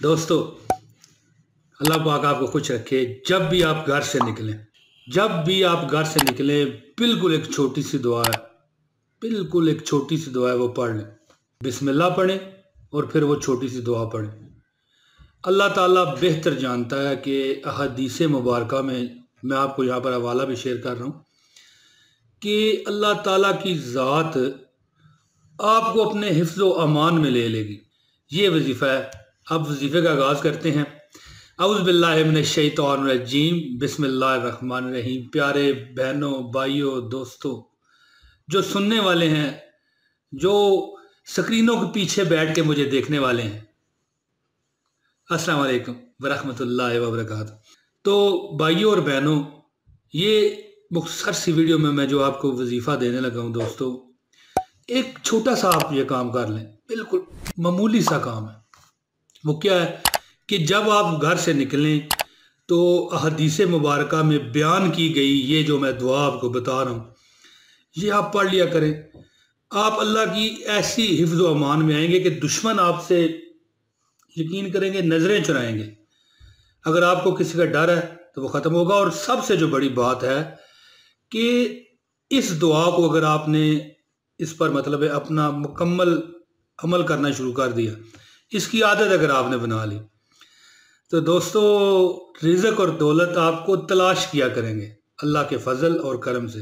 दोस्तों, अल्लाह पाक आपको खुश रखे। जब भी आप घर से निकलें, बिल्कुल एक छोटी सी दुआ है, वो पढ़ लें। बिस्मिल्लाह पढ़ें और फिर वो छोटी सी दुआ पढ़ें। अल्लाह ताला बेहतर जानता है कि अहदीस मुबारका में मैं आपको यहाँ पर हवाला भी शेयर कर रहा हूँ कि अल्लाह ताला की ज़ात आपको अपने हिफ्ज़ व अमान में ले लेगी। ये वजीफ़ा है। अब वजीफ़े का आगाज़ करते हैं। औज़ु बिल्लाहि मिनश शैतानिर रजीम, बिस्मिल्लाहिर रहमानिर रहीम। प्यारे बहनों, भाइयों, दोस्तों, जो सुनने वाले हैं, जो स्क्रीनों के पीछे बैठ के मुझे देखने वाले हैं, अस्सलाम वालेकुम वरहमतुल्लाहि वबरकातुहू। तो भाइयों और बहनों, ये मुख्तसर सी वीडियो में मैं जो आपको वजीफ़ा देने लगा हूँ दोस्तों, एक छोटा सा आप ये काम कर लें, बिल्कुल मामूली सा काम है। वो क्या है कि जब आप घर से निकलें तो अहदीस मुबारका में बयान की गई ये जो मैं दुआ आपको बता रहा हूँ, ये आप पढ़ लिया करें। आप अल्लाह की ऐसी हिफ्ज़ व अमान में आएंगे कि दुश्मन आपसे, यकीन करेंगे, नज़रें चुराएंगे। अगर आपको किसी का डर है तो वो ख़त्म होगा। और सबसे जो बड़ी बात है कि इस दुआ को अगर आपने इस पर मतलब है अपना मुकम्मल अमल करना शुरू कर दिया, इसकी आदत अगर आपने बना ली, तो दोस्तों रिज़्क़ और दौलत आपको तलाश किया करेंगे। अल्लाह के फजल और करम से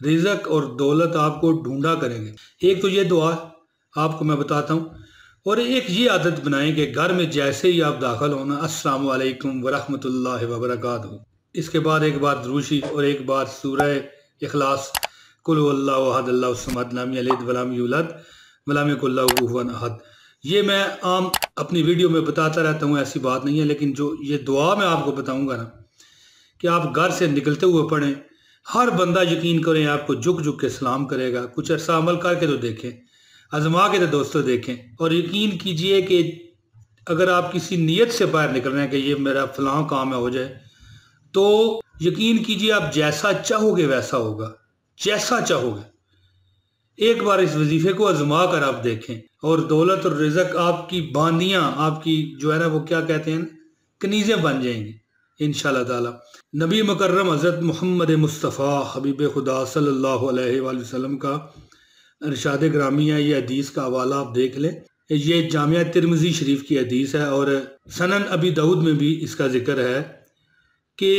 रिज़्क़ और दौलत आपको ढूंढा करेंगे। एक तो ये दुआ आपको मैं बताता हूँ, और एक ये आदत बनाएं कि घर में जैसे ही आप दाखिल होना, अस्सलामु अलैकुम वरहमतुल्लाहि वबरकातुहू, इसके बाद एक बार दुरूशी और एक बार सूरह इखलास, कुल हुवल्लाहु अहद अल्लाहु समद लम यलिद वलम यूलद वलम यकुल लहू कुफुवन अहद। ये मैं आम अपनी वीडियो में बताता रहता हूँ, ऐसी बात नहीं है, लेकिन जो ये दुआ मैं आपको बताऊँगा ना, कि आप घर से निकलते हुए पढ़ें। हर बंदा, यकीन करें, आपको झुक झुक के सलाम करेगा। कुछ अर्सा अमल करके तो देखें, आजमा के तो दोस्तों देखें, और यकीन कीजिए कि अगर आप किसी नीयत से बाहर निकल रहे हैं कि ये मेरा फलां काम है हो जाए, तो यकीन कीजिए आप जैसा चाहोगे वैसा होगा, जैसा चाहोगे। एक बार इस वजीफे को आजमा कर आप देखें, और दौलत और रिज़्क़ आपकी बांदियां, आपकी जो है ना, वो क्या कहते हैं, कनीज़ें बन जाएंगी इंशाअल्लाह ताला। नबी मुकर्रम हज़रत मोहम्मद मुस्तफ़ा हबीब खुदा सल्लल्लाहु अलैहि वसल्लम का इरशाद ग्रामी है। ये हदीस का हवाला आप देख लें। ये जामिया तिरमिज़ी शरीफ की हदीस है, और सनन अबी दाऊद में भी इसका जिक्र है कि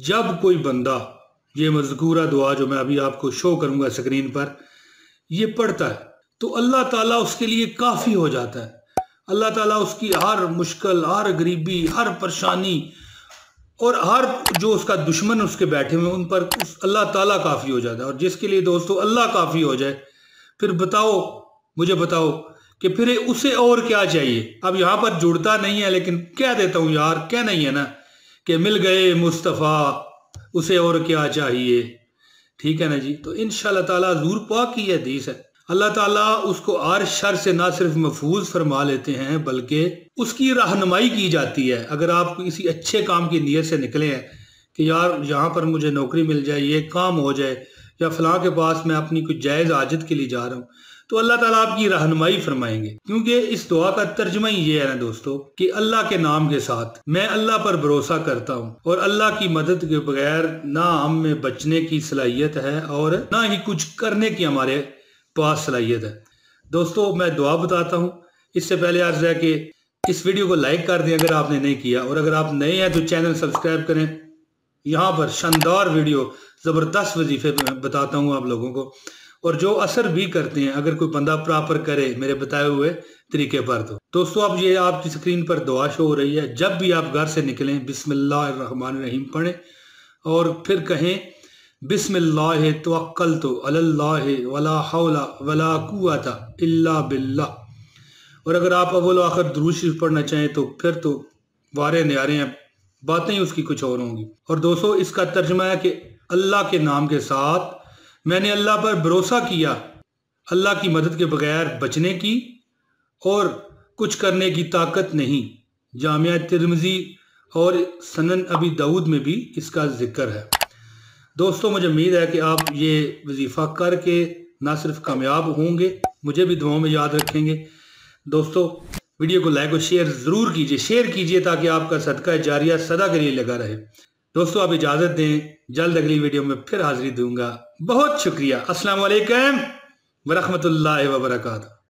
जब कोई बंदा ये मज़कूरा दुआ जो मैं अभी आपको शो करूँगा स्क्रीन पर, ये पढ़ता है, तो अल्लाह ताला उसके लिए काफ़ी हो जाता है। अल्लाह ताला उसकी हर मुश्किल, हर गरीबी, हर परेशानी और हर जो उसका दुश्मन उसके बैठे हुए उन पर अल्लाह ताला काफ़ी हो जाता है। और जिसके लिए दोस्तों अल्लाह काफ़ी हो जाए, फिर बताओ, मुझे बताओ कि फिर उसे और क्या चाहिए। अब यहाँ पर जुड़ता नहीं है, लेकिन कह देता हूँ यार, क्या नहीं है ना, कि मिल गए मुस्तफ़ा, उसे और क्या चाहिए। ठीक है ना जी। तो इंशाअल्लाह ताला हज़ूर पाक की हदीस है, अल्लाह ताला उसको हर शर से ना सिर्फ महफूज फरमा लेते हैं, बल्कि उसकी रहनुमाई की जाती है। अगर आप किसी अच्छे काम की नीयत से निकले हैं कि यार यहाँ पर मुझे नौकरी मिल जाए, ये काम हो जाए, या फलां के पास मैं अपनी कुछ जायज़ हाजत के लिए जा रहा हूँ, तो अल्लाह ताला आपकी रहनुमाई फरमाएंगे। क्योंकि इस दुआ का तर्जुमा ही ये है ना दोस्तों, कि अल्लाह के नाम के साथ मैं अल्लाह पर भरोसा करता हूँ, और अल्लाह की मदद के बगैर ना हम में बचने की सलाहियत है और ना ही कुछ करने की हमारे पास सलाहियत है। दोस्तों मैं दुआ बताता हूँ, इससे पहले अर्ज है कि इस वीडियो को लाइक कर दें अगर आपने नहीं किया, और अगर आप नए हैं तो चैनल सब्सक्राइब करें। यहाँ पर शानदार वीडियो, ज़बरदस्त वजीफे बताता हूँ आप लोगों को, और जो असर भी करते हैं अगर कोई बंदा प्रॉपर करे मेरे बताए हुए तरीके पर। तो दोस्तों अब ये आपकी स्क्रीन पर दुआ शो हो रही है। जब भी आप घर से निकलें बिस्मिल्लाहिर्रहमानिर्रहीम पढ़ें, और फिर कहें बिस्मिल्लाह तवक्कलतु अलल्लाह वला हौला वला कुव्वता इल्ला बिल्लाह। और अगर आप अव्वल आखिर दुरूद शरीफ पढ़ना चाहें तो फिर तो वारे न्यारे हैं, बातें ही उसकी कुछ और होंगी। और दोस्तों इसका तर्जुमा है कि अल्लाह के नाम के साथ मैंने अल्लाह पर भरोसा किया, अल्लाह की मदद के बगैर बचने की और कुछ करने की ताकत नहीं। जामिया तिरमिज़ी और सनन अबी दाऊद में भी इसका जिक्र है। दोस्तों मुझे उम्मीद है कि आप ये वजीफ़ा करके ना सिर्फ कामयाब होंगे, मुझे भी दुआओं में याद रखेंगे। दोस्तों वीडियो को लाइक और शेयर ज़रूर कीजिए, शेयर कीजिए ताकि आपका सदका जारिया सदा के लिए लगा रहे। दोस्तों आप इजाज़त दें, जल्द अगली वीडियो में फिर हाजिरी दूंगा। बहुत शुक्रिया। अस्सलाम वालेकुम व रहमतुल्लाहि व बरकातहू।